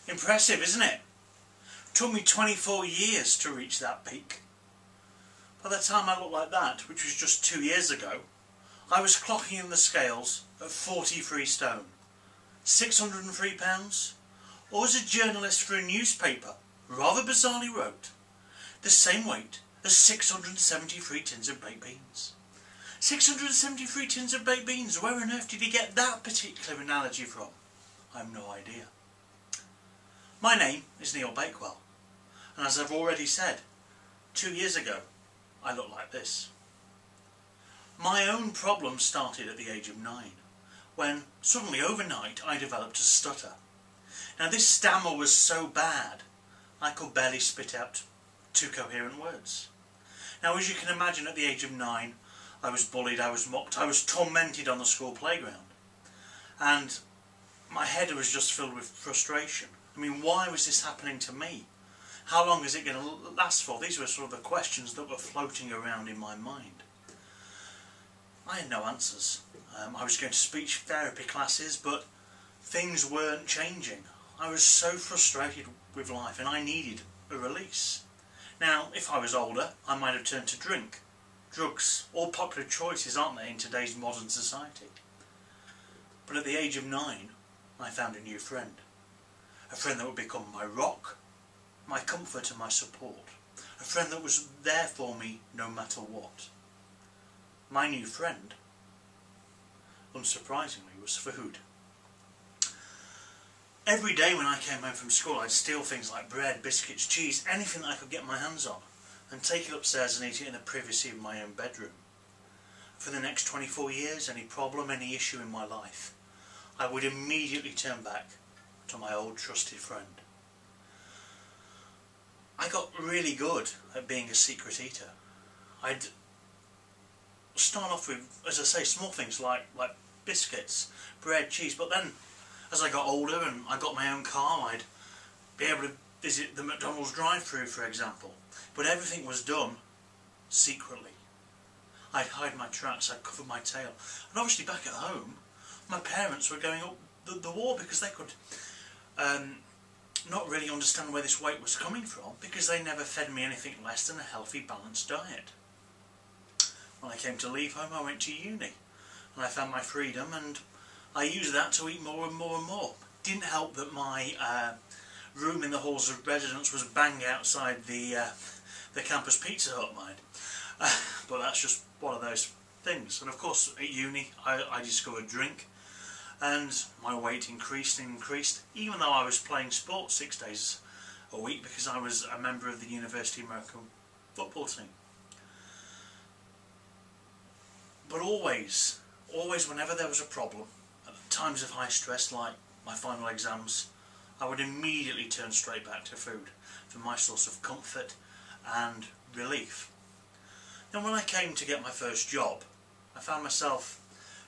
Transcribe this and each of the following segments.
Impressive, isn't it? Took me 24 years to reach that peak. By the time I looked like that, which was just 2 years ago, I was clocking in the scales at 43 stone, 603 pounds, or as a journalist for a newspaper rather bizarrely wrote, the same weight as 673 tins of baked beans. 673 tins of baked beans, where on earth did he get that particular analogy from? I have no idea. My name is Neil Bakewell, and as I've already said, 2 years ago I looked like this. My own problem started at the age of 9, when suddenly overnight I developed a stutter. Now this stammer was so bad I could barely spit out 2 coherent words. Now as you can imagine, at the age of 9 I was bullied, I was mocked, I was tormented on the school playground, and my head was just filled with frustration. I mean, why was this happening to me? How long is it going to last for? These were sort of the questions that were floating around in my mind. I had no answers. I was going to speech therapy classes, but things weren't changing. I was so frustrated with life and I needed a release. Now, if I was older, I might have turned to drink, drugs, all popular choices, aren't they, in today's modern society? But at the age of 9, I found a new friend. A friend that would become my rock, my comfort and my support. A friend that was there for me no matter what. My new friend, unsurprisingly, was food. Every day when I came home from school, I'd steal things like bread, biscuits, cheese, anything that I could get my hands on, and take it upstairs and eat it in the privacy of my own bedroom. For the next 24 years, any problem, any issue in my life, I would immediately turn back to my old trusted friend. I got really good at being a secret eater. I'd start off with, as I say, small things like biscuits, bread, cheese, but then as I got older and I got my own car, I'd be able to visit the McDonald's drive-thru, for example. But everything was done secretly. I'd hide my tracks, I'd cover my tail. And obviously back at home, my parents were going up the wall because they could not really understand where this weight was coming from, because they never fed me anything less than a healthy, balanced diet. When I came to leave home, I went to uni and I found my freedom, and I used that to eat more and more and more. Didn't help that my room in the halls of residence was bang outside the campus Pizza Hut, mind. But that's just one of those things. And of course at uni I discovered drink, and my weight increased and increased, even though I was playing sports 6 days a week because I was a member of the University American football team. But always whenever there was a problem, at times of high stress like my final exams, I would immediately turn straight back to food for my source of comfort and relief. Then when I came to get my first job, I found myself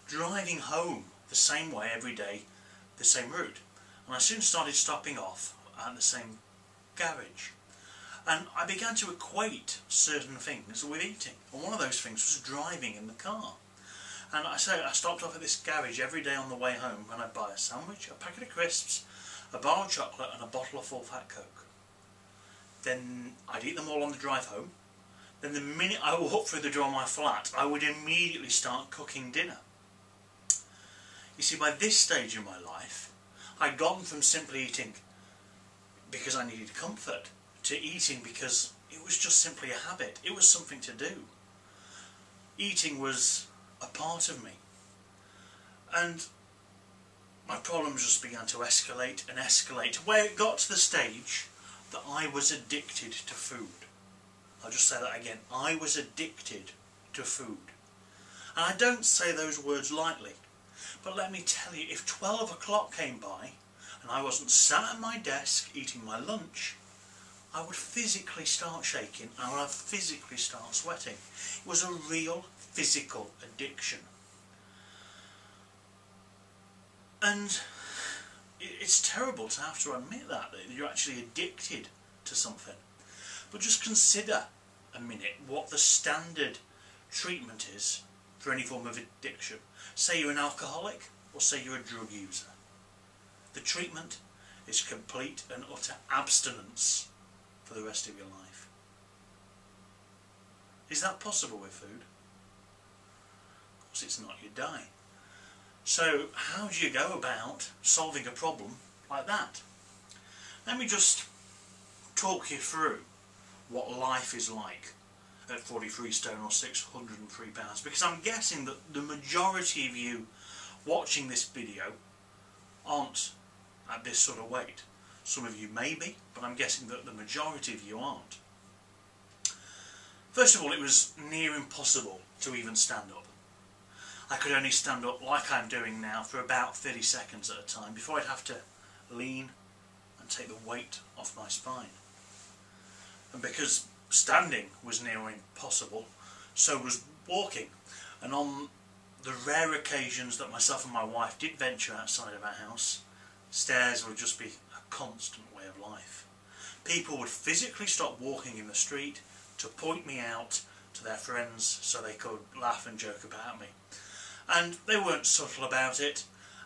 driving home the same way every day, the same route, and I soon started stopping off at the same garage. And I began to equate certain things with eating, and one of those things was driving in the car. And I stopped off at this garage every day on the way home, and I'd buy a sandwich, a packet of crisps, a bar of chocolate and a bottle of full-fat Coke. Then I'd eat them all on the drive home. Then the minute I walked through the door of my flat, I would immediately start cooking dinner. You see, by this stage in my life, I'd gone from simply eating because I needed comfort to eating because it was just simply a habit. It was something to do. Eating was a part of me. And my problems just began to escalate and escalate, where it got to the stage that I was addicted to food. I'll just say that again. I was addicted to food. And I don't say those words lightly. But let me tell you, if 12 o'clock came by and I wasn't sat at my desk eating my lunch, I would physically start shaking and I would physically start sweating. It was a real physical addiction. And it's terrible to have to admit that you're actually addicted to something. But just consider a minute what the standard treatment is for any form of addiction. Say you're an alcoholic, or say you're a drug user. The treatment is complete and utter abstinence for the rest of your life. Is that possible with food? Of course it's not, you die. So how do you go about solving a problem like that? Let me just talk you through what life is like at 43 stone or 603 pounds, because I'm guessing that the majority of you watching this video aren't at this sort of weight. Some of you may be, but I'm guessing that the majority of you aren't. First of all, it was near impossible to even stand up. I could only stand up like I'm doing now for about 30 seconds at a time before I'd have to lean and take the weight off my spine. And because standing was near impossible, so was walking. And on the rare occasions that myself and my wife did venture outside of our house, stairs would just be a constant way of life. People would physically stop walking in the street to point me out to their friends so they could laugh and joke about me. And they weren't subtle about it.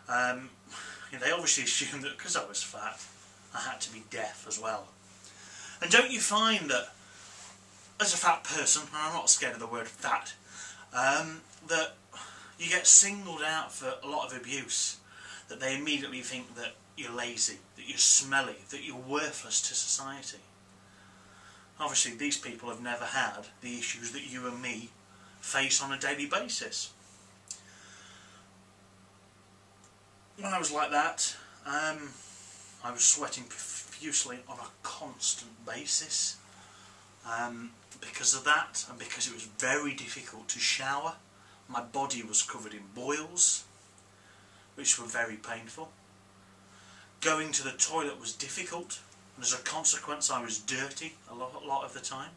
They obviously assumed that because I was fat, I had to be deaf as well. And don't you find that as a fat person, and I'm not scared of the word fat, that you get singled out for a lot of abuse, that they immediately think that you're lazy, that you're smelly, that you're worthless to society. Obviously these people have never had the issues that you and me face on a daily basis. When I was like that, I was sweating profusely on a constant basis. Because of that, and because it was very difficult to shower, my body was covered in boils, which were very painful. Going to the toilet was difficult, and as a consequence I was dirty a lot of the time.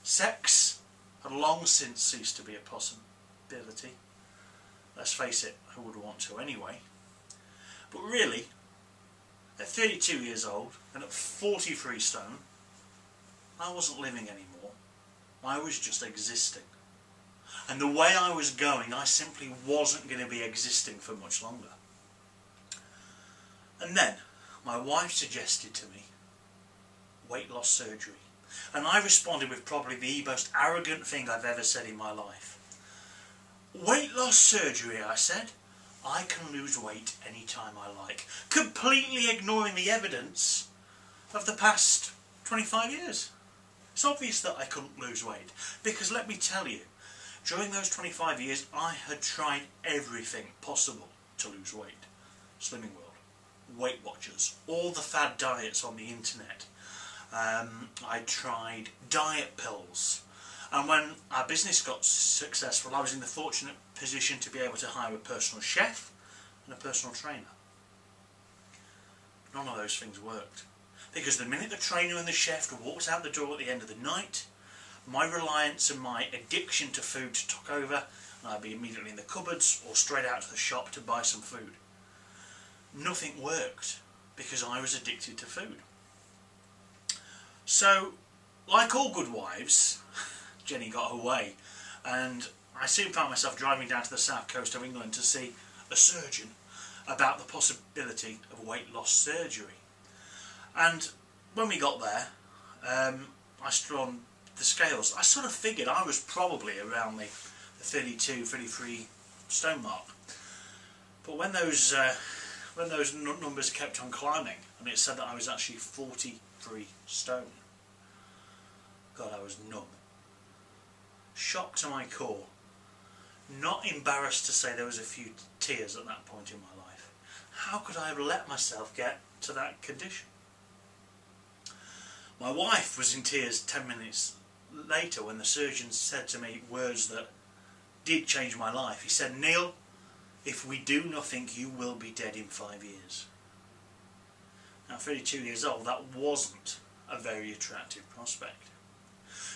Sex had long since ceased to be a possibility. Let's face it, who would want to anyway? But really, at 32 years old and at 43 stone, I wasn't living anymore. I was just existing. And the way I was going, I simply wasn't going to be existing for much longer. And then my wife suggested to me weight loss surgery. And I responded with probably the most arrogant thing I've ever said in my life. Weight loss surgery, I said. I can lose weight anytime I like. Completely ignoring the evidence of the past 25 years. It's obvious that I couldn't lose weight, because let me tell you, during those 25 years I had tried everything possible to lose weight. Slimming World, Weight Watchers, all the fad diets on the internet. I tried diet pills, and when our business got successful I was in the fortunate position to be able to hire a personal chef and a personal trainer. None of those things worked. Because the minute the trainer and the chef walked out the door at the end of the night, my reliance and my addiction to food took over, and I'd be immediately in the cupboards or straight out to the shop to buy some food. Nothing worked because I was addicted to food. So, like all good wives, Jenny got her way, and I soon found myself driving down to the south coast of England to see a surgeon about the possibility of weight loss surgery. And when we got there, I stood on the scales. I sort of figured I was probably around the 32, 33 stone mark. But when those numbers kept on climbing, and it said that I was actually 43 stone, God, I was numb. Shocked to my core. Not embarrassed to say there was a few tears at that point in my life. How could I have let myself get to that condition? My wife was in tears 10 minutes later when the surgeon said to me words that did change my life. He said, "Neil, if we do nothing, you will be dead in 5 years." Now, 32 years old, that wasn't a very attractive prospect.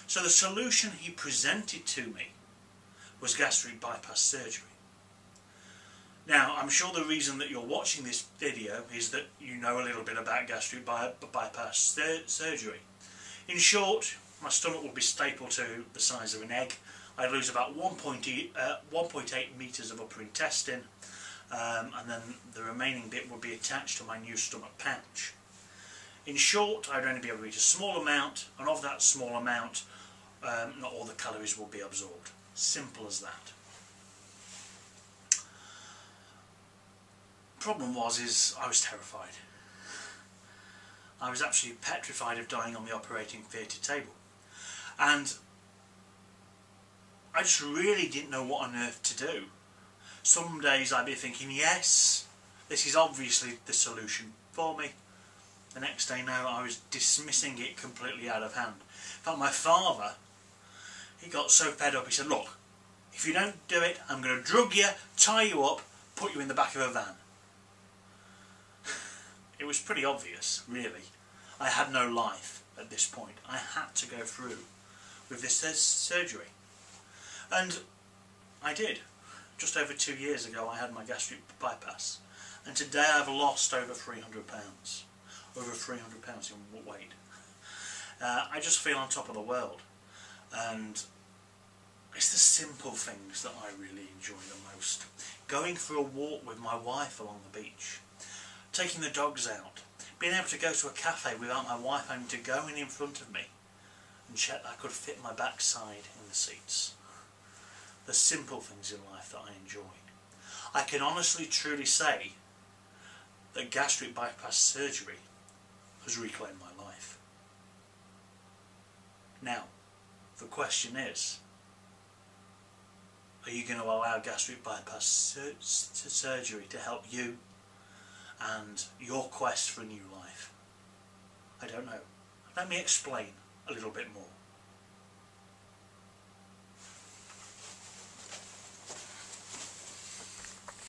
So the solution he presented to me was gastric bypass surgery. Now, I'm sure the reason that you're watching this video is that you know a little bit about gastric bypass surgery. In short, my stomach will be stapled to the size of an egg. I'd lose about 1.8 metres of upper intestine, and then the remaining bit would be attached to my new stomach pouch. In short, I'd only be able to eat a small amount, and of that small amount, not all the calories will be absorbed. Simple as that. Problem was I was terrified. I was absolutely petrified of dying on the operating theatre table, and I just really didn't know what on earth to do. Some days I'd be thinking, yes, this is obviously the solution for me. The next day, no, I was dismissing it completely out of hand. In fact, my father, he got so fed up, he said, look, if you don't do it, I'm going to drug you, tie you up, put you in the back of a van. It was pretty obvious, really. I had no life at this point. I had to go through with this surgery. And I did. Just over 2 years ago I had my gastric bypass. And today I've lost over 300 pounds. Over 300 pounds in weight. I just feel on top of the world. And it's the simple things that I really enjoy the most. Going for a walk with my wife along the beach. Taking the dogs out, being able to go to a cafe without my wife having to go in front of me and check that I could fit my backside in the seats. The simple things in life that I enjoy. I can honestly truly say that gastric bypass surgery has reclaimed my life. Now, the question is, are you going to allow gastric bypass surgery to help you and your quest for a new life? I don't know. Let me explain a little bit more.